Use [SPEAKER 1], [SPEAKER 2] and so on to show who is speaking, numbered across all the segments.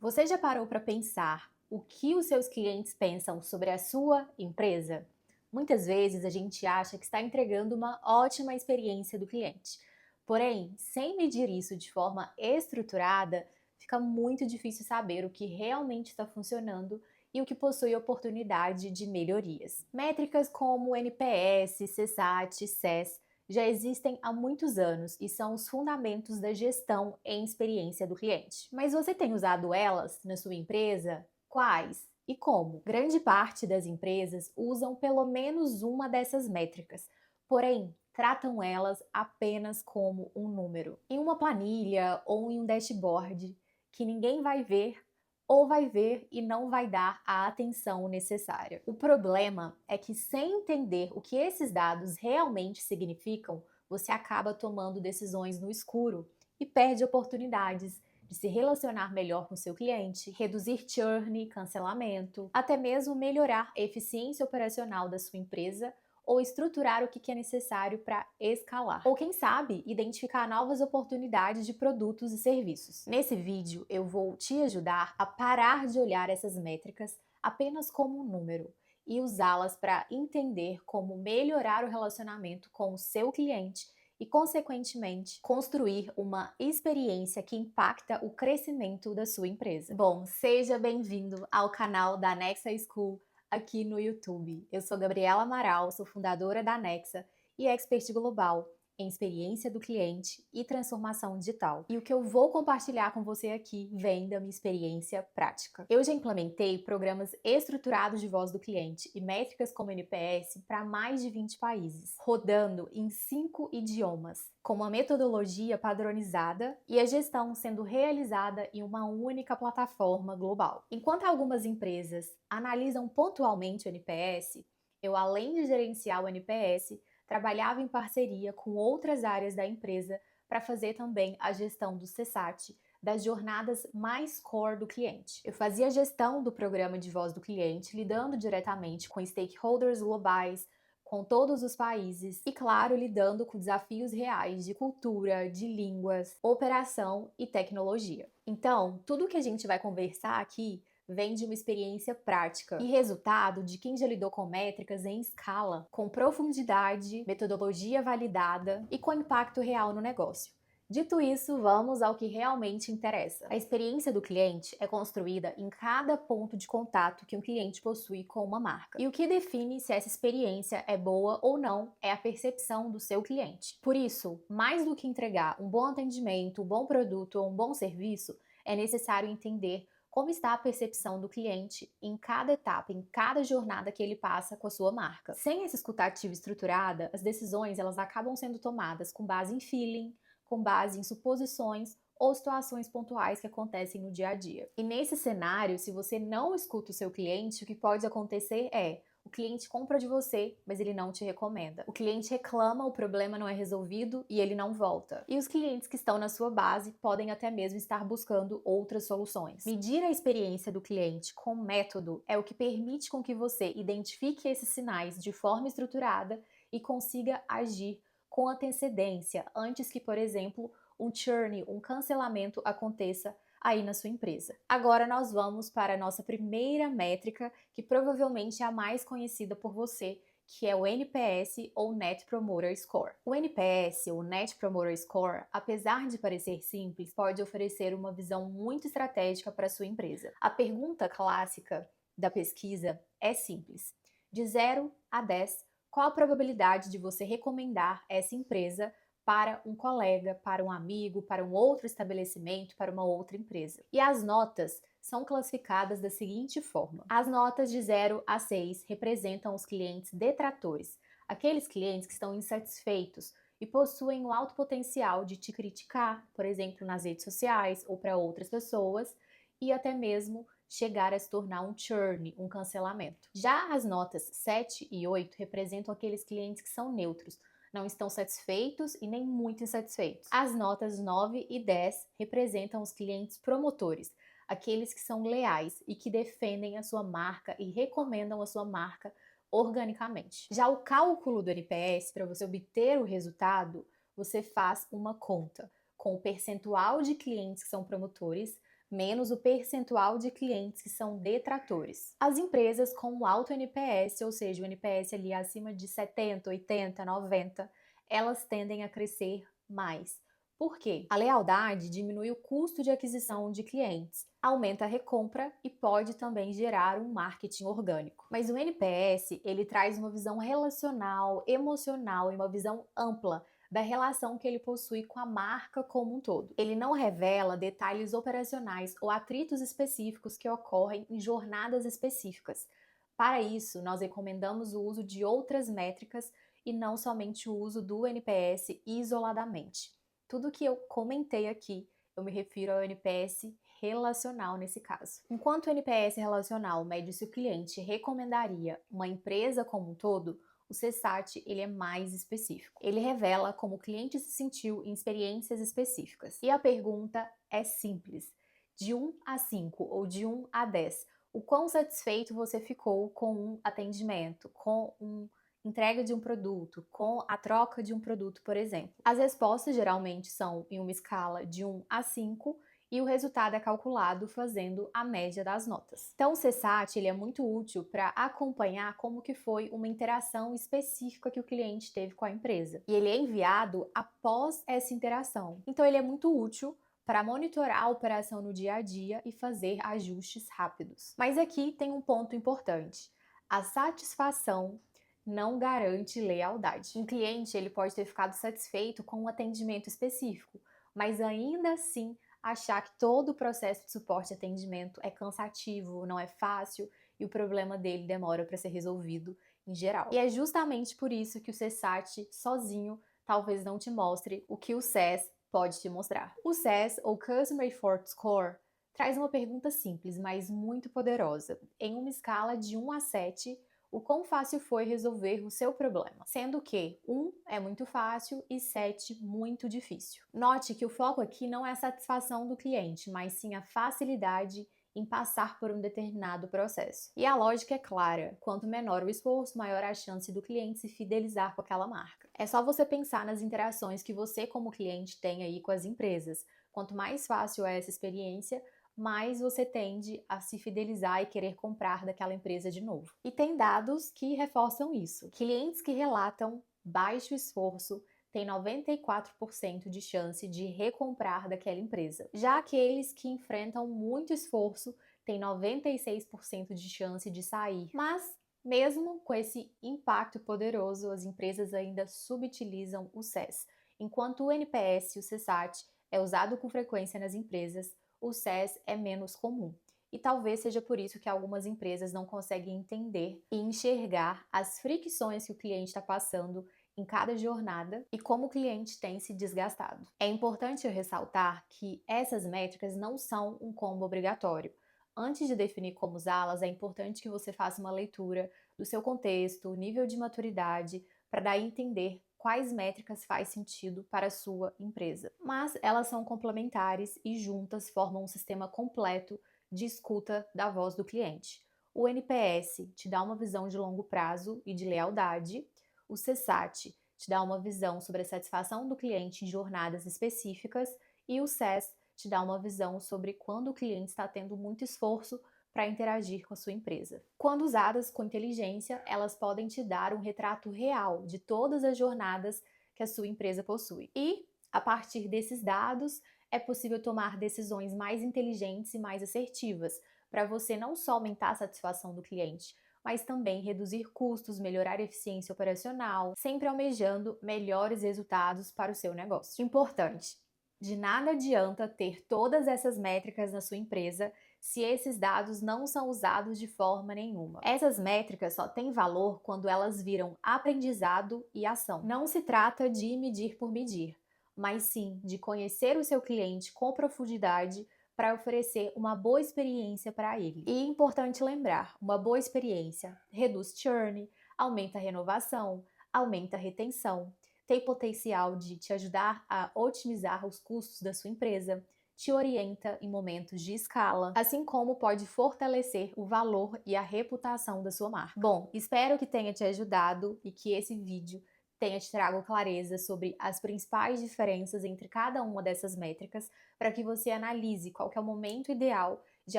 [SPEAKER 1] Você já parou para pensar o que os seus clientes pensam sobre a sua empresa? Muitas vezes a gente acha que está entregando uma ótima experiência do cliente. Porém, sem medir isso de forma estruturada, fica muito difícil saber o que realmente está funcionando e o que possui oportunidade de melhorias. Métricas como NPS, CSAT, CES já existem há muitos anos e são os fundamentos da gestão em experiência do cliente. Mas você tem usado elas na sua empresa? Quais e como? Grande parte das empresas usam pelo menos uma dessas métricas, porém, tratam elas apenas como um número, em uma planilha ou em um dashboard que ninguém vai ver ou vai ver e não vai dar a atenção necessária. O problema é que, sem entender o que esses dados realmente significam, você acaba tomando decisões no escuro e perde oportunidades de se relacionar melhor com seu cliente, reduzir churn, cancelamento, até mesmo melhorar a eficiência operacional da sua empresa ou estruturar o que é necessário para escalar. Ou quem sabe, identificar novas oportunidades de produtos e serviços. Nesse vídeo, eu vou te ajudar a parar de olhar essas métricas apenas como um número e usá-las para entender como melhorar o relacionamento com o seu cliente e, consequentemente, construir uma experiência que impacta o crescimento da sua empresa. Bom, seja bem-vindo ao canal da Nexa School aqui no YouTube. Eu sou Gabriela Amaral, sou fundadora da Nexa e expert global em experiência do cliente e transformação digital. E o que eu vou compartilhar com você aqui vem da minha experiência prática. Eu já implementei programas estruturados de voz do cliente e métricas como NPS para mais de 20 países, rodando em 5 idiomas, com uma metodologia padronizada e a gestão sendo realizada em uma única plataforma global. Enquanto algumas empresas analisam pontualmente o NPS, eu, além de gerenciar o NPS, trabalhava em parceria com outras áreas da empresa para fazer também a gestão do CSAT, das jornadas mais core do cliente. Eu fazia a gestão do programa de voz do cliente, lidando diretamente com stakeholders globais, com todos os países e, claro, lidando com desafios reais de cultura, de línguas, operação e tecnologia. Então, tudo que a gente vai conversar aqui vem de uma experiência prática e resultado de quem já lidou com métricas em escala, com profundidade, metodologia validada e com impacto real no negócio. Dito isso, vamos ao que realmente interessa. A experiência do cliente é construída em cada ponto de contato que um cliente possui com uma marca. E o que define se essa experiência é boa ou não é a percepção do seu cliente. Por isso, mais do que entregar um bom atendimento, um bom produto ou um bom serviço, é necessário entender como está a percepção do cliente em cada etapa, em cada jornada que ele passa com a sua marca. Sem essa escutativa estruturada, as decisões elas acabam sendo tomadas com base em feeling, com base em suposições ou situações pontuais que acontecem no dia a dia. E nesse cenário, se você não escuta o seu cliente, o que pode acontecer é: o cliente compra de você, mas ele não te recomenda. O cliente reclama, o problema não é resolvido e ele não volta. E os clientes que estão na sua base podem até mesmo estar buscando outras soluções. Medir a experiência do cliente com método é o que permite com que você identifique esses sinais de forma estruturada e consiga agir com antecedência antes que, por exemplo, um churn, um cancelamento aconteça aí na sua empresa. Agora nós vamos para a nossa primeira métrica, que provavelmente é a mais conhecida por você, que é o NPS ou Net Promoter Score. O NPS ou Net Promoter Score, apesar de parecer simples, pode oferecer uma visão muito estratégica para a sua empresa. A pergunta clássica da pesquisa é simples: de 0 a 10, qual a probabilidade de você recomendar essa empresa para um colega, para um amigo, para um outro estabelecimento, para uma outra empresa? E as notas são classificadas da seguinte forma: as notas de 0 a 6 representam os clientes detratores, aqueles clientes que estão insatisfeitos e possuem um alto potencial de te criticar, por exemplo, nas redes sociais ou para outras pessoas, e até mesmo chegar a se tornar um churn, um cancelamento. Já as notas 7 e 8 representam aqueles clientes que são neutros, não estão satisfeitos e nem muito insatisfeitos. As notas 9 e 10 representam os clientes promotores, aqueles que são leais e que defendem a sua marca e recomendam a sua marca organicamente. Já o cálculo do NPS, para você obter o resultado, você faz uma conta com o percentual de clientes que são promotores menos o percentual de clientes que são detratores. As empresas com alto NPS, ou seja, o NPS ali acima de 70, 80, 90, elas tendem a crescer mais. Por quê? A lealdade diminui o custo de aquisição de clientes, aumenta a recompra e pode também gerar um marketing orgânico. Mas o NPS, ele traz uma visão relacional, emocional e uma visão ampla da relação que ele possui com a marca como um todo. Ele não revela detalhes operacionais ou atritos específicos que ocorrem em jornadas específicas. Para isso, nós recomendamos o uso de outras métricas e não somente o uso do NPS isoladamente. Tudo que eu comentei aqui, eu me refiro ao NPS relacional nesse caso. Enquanto o NPS relacional mede se o cliente recomendaria uma empresa como um todo, o CSAT ele é mais específico. Ele revela como o cliente se sentiu em experiências específicas. E a pergunta é simples: de 1 a 5 ou de 1 a 10, o quão satisfeito você ficou com um atendimento, com entrega de um produto, com a troca de um produto, por exemplo? As respostas geralmente são em uma escala de 1 a 5 e o resultado é calculado fazendo a média das notas. Então o CSAT ele é muito útil para acompanhar como que foi uma interação específica que o cliente teve com a empresa. E ele é enviado após essa interação. Então ele é muito útil para monitorar a operação no dia a dia e fazer ajustes rápidos. Mas aqui tem um ponto importante. A satisfação não garante lealdade. Um cliente ele pode ter ficado satisfeito com um atendimento específico, mas ainda assim achar que todo o processo de suporte e atendimento é cansativo, não é fácil e o problema dele demora para ser resolvido em geral. E é justamente por isso que o CSAT sozinho talvez não te mostre o que o CES pode te mostrar. O CES, ou Customer Effort Score, traz uma pergunta simples, mas muito poderosa. Em uma escala de 1 a 7, o quão fácil foi resolver o seu problema, sendo que 1 é muito fácil e 7 muito difícil. Note que o foco aqui não é a satisfação do cliente, mas sim a facilidade em passar por um determinado processo. E a lógica é clara: quanto menor o esforço, maior a chance do cliente se fidelizar com aquela marca. É só você pensar nas interações que você como cliente tem aí com as empresas. Quanto mais fácil é essa experiência, mais você tende a se fidelizar e querer comprar daquela empresa de novo. E tem dados que reforçam isso. Clientes que relatam baixo esforço têm 94% de chance de recomprar daquela empresa. Já aqueles que enfrentam muito esforço têm 96% de chance de sair. Mas mesmo com esse impacto poderoso, as empresas ainda subutilizam o CES. Enquanto o NPS e o CSAT é usado com frequência nas empresas, o CES é menos comum. E talvez seja por isso que algumas empresas não conseguem entender e enxergar as fricções que o cliente está passando em cada jornada e como o cliente tem se desgastado. É importante eu ressaltar que essas métricas não são um combo obrigatório. Antes de definir como usá-las, é importante que você faça uma leitura do seu contexto, nível de maturidade, para daí entender quais métricas faz sentido para a sua empresa. Mas elas são complementares e juntas formam um sistema completo de escuta da voz do cliente. O NPS te dá uma visão de longo prazo e de lealdade, o CSAT te dá uma visão sobre a satisfação do cliente em jornadas específicas e o CES te dá uma visão sobre quando o cliente está tendo muito esforço para interagir com a sua empresa. Quando usadas com inteligência, elas podem te dar um retrato real de todas as jornadas que a sua empresa possui. E, a partir desses dados, é possível tomar decisões mais inteligentes e mais assertivas, para você não só aumentar a satisfação do cliente, mas também reduzir custos, melhorar a eficiência operacional, sempre almejando melhores resultados para o seu negócio. Importante: de nada adianta ter todas essas métricas na sua empresa se esses dados não são usados de forma nenhuma. Essas métricas só têm valor quando elas viram aprendizado e ação. Não se trata de medir por medir, mas sim de conhecer o seu cliente com profundidade para oferecer uma boa experiência para ele. E é importante lembrar, uma boa experiência reduz churn, aumenta a renovação, aumenta a retenção, tem potencial de te ajudar a otimizar os custos da sua empresa, te orienta em momentos de escala, assim como pode fortalecer o valor e a reputação da sua marca. Bom, espero que tenha te ajudado e que esse vídeo tenha te trago clareza sobre as principais diferenças entre cada uma dessas métricas, para que você analise qual que é o momento ideal de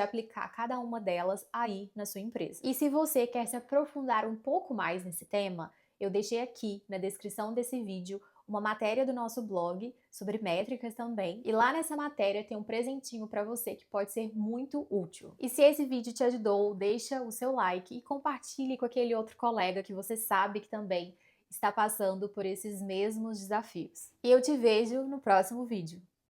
[SPEAKER 1] aplicar cada uma delas aí na sua empresa. E se você quer se aprofundar um pouco mais nesse tema, eu deixei aqui na descrição desse vídeo uma matéria do nosso blog sobre métricas também, e lá nessa matéria tem um presentinho para você que pode ser muito útil. E se esse vídeo te ajudou, deixa o seu like e compartilhe com aquele outro colega que você sabe que também está passando por esses mesmos desafios. E eu te vejo no próximo vídeo.